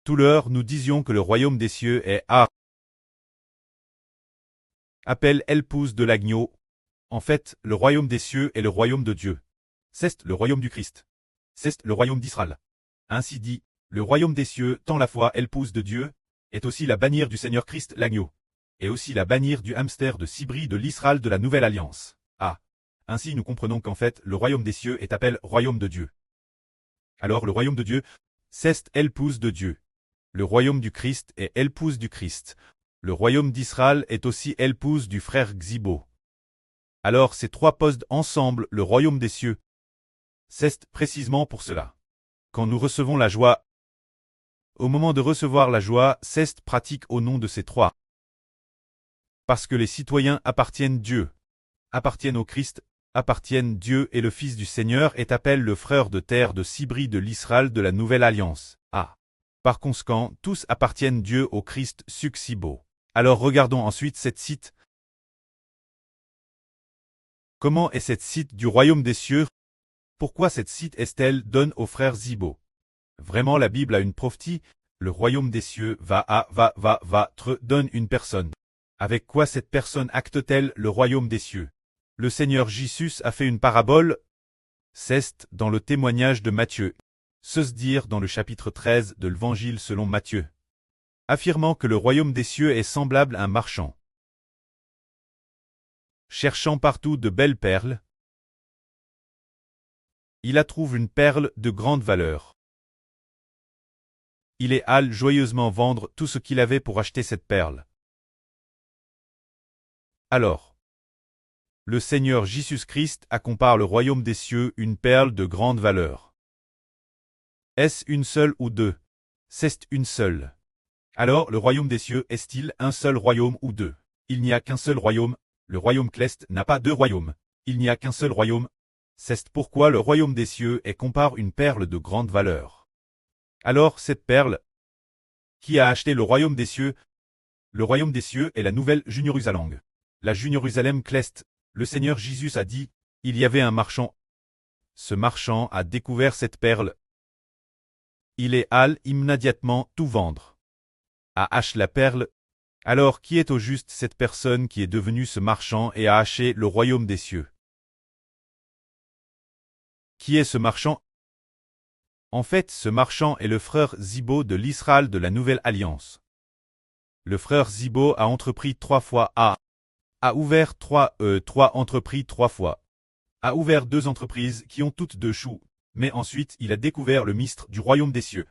Tout l'heure nous disions que le royaume des cieux est A. Appelle l'épouse de l'agneau. En fait, le royaume des cieux est le royaume de Dieu. C'est le royaume du Christ. C'est le royaume d'Israël. Ainsi dit, le royaume des cieux, tant la foi épouse de Dieu, est aussi la bannière du Seigneur Christ l'agneau, et aussi la bannière du hamster de Sibri de l'Israël de la nouvelle alliance. Ah. Ainsi nous comprenons qu'en fait, le royaume des cieux est appelé royaume de Dieu. Alors le royaume de Dieu, c'est l'épouse de Dieu. Le royaume du Christ est l'épouse du Christ. Le royaume d'Israël est aussi l'épouse du frère Xibo. Alors ces trois posent ensemble le royaume des cieux. C'est précisément pour cela. Quand nous recevons la joie, au moment de recevoir la joie, c'est pratique au nom de ces trois. Parce que les citoyens appartiennent Dieu, appartiennent au Christ, appartiennent Dieu et le Fils du Seigneur est appelé le frère de terre de Sibri de l'Israël de la nouvelle alliance. Ah. Par conséquent, tous appartiennent Dieu au Christ Suxibo. Alors regardons ensuite cette cite. Comment est cette cite du royaume des cieux? Pourquoi cette cite est-elle donne au frère Zibo? Vraiment la Bible a une prophétie, le royaume des cieux donne une personne. Avec quoi cette personne acte-t-elle le royaume des cieux? Le Seigneur Jésus a fait une parabole, c'est dans le témoignage de Matthieu, se dire dans le chapitre 13 de l'Évangile selon Matthieu, affirmant que le royaume des cieux est semblable à un marchand, cherchant partout de belles perles. Il a trouvé une perle de grande valeur. Il est allé joyeusement vendre tout ce qu'il avait pour acheter cette perle. Alors, le Seigneur Jésus-Christ a comparé le royaume des cieux une perle de grande valeur. Est-ce une seule ou deux? C'est une seule. Alors le royaume des cieux est-il un seul royaume ou deux? Il n'y a qu'un seul royaume, le royaume céleste n'a pas deux royaumes. Il n'y a qu'un seul royaume. C'est pourquoi le royaume des cieux est comparé une perle de grande valeur. Alors cette perle, qui a acheté le royaume des cieux? Le royaume des cieux est la nouvelle Jérusalem. La Jérusalem céleste. Le Seigneur Jésus a dit, il y avait un marchand. Ce marchand a découvert cette perle. Il est allé immédiatement tout vendre. A acheté la perle. Alors qui est au juste cette personne qui est devenue ce marchand et a acheté le royaume des cieux? Qui est ce marchand? En fait, ce marchand est le frère Zibo de l'Israël de la Nouvelle Alliance. Le frère Zibo a entrepris 3 fois a ouvert 3 entrepris 3 fois. A ouvert 2 entreprises qui ont toutes 2 choux, mais ensuite il a découvert le mystère du royaume des cieux.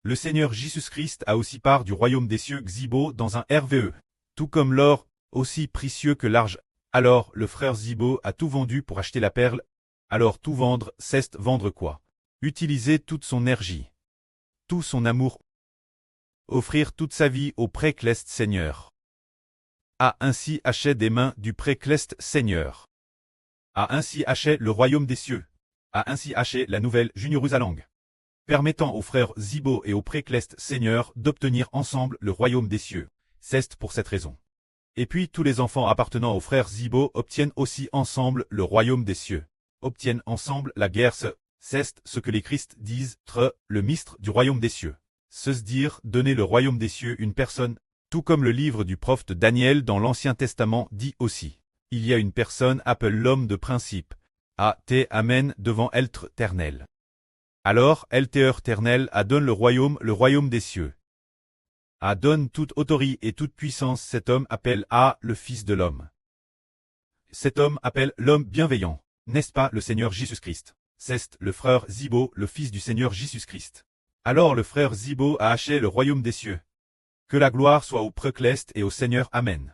Le Seigneur Jésus-Christ a aussi part du royaume des cieux Xibo dans un RVE. Tout comme l'or, aussi précieux que l'argent. Alors le frère Zibo a tout vendu pour acheter la perle. Alors tout vendre, c'est vendre quoi? Utiliser toute son énergie, tout son amour, offrir toute sa vie au précleste Seigneur. A ainsi acheté des mains du précleste Seigneur. A ainsi acheté le royaume des cieux. A ainsi acheté la nouvelle Jérusalem. Permettant aux frères Zibo et au précleste Seigneur d'obtenir ensemble le royaume des cieux. C'est pour cette raison. Et puis tous les enfants appartenant aux frères Zibo obtiennent aussi ensemble le royaume des cieux. Obtiennent ensemble la guerre. C'est ce que les Christ disent, le mystère du royaume des cieux. Se dire, donner le royaume des cieux une personne, tout comme le livre du prophète Daniel dans l'Ancien Testament dit aussi. Il y a une personne appelée l'homme de principe. Amen devant être ternel. Alors, ternel a donne le royaume des cieux. A donne toute autorité et toute puissance cet homme appelle le Fils de l'homme. Cet homme appelle l'homme bienveillant, n'est-ce pas le Seigneur Jésus-Christ? C'est le frère Zibo, le fils du Seigneur Jésus-Christ. Alors le frère Zibo a acheté le royaume des cieux. Que la gloire soit au précleste et au Seigneur. Amen.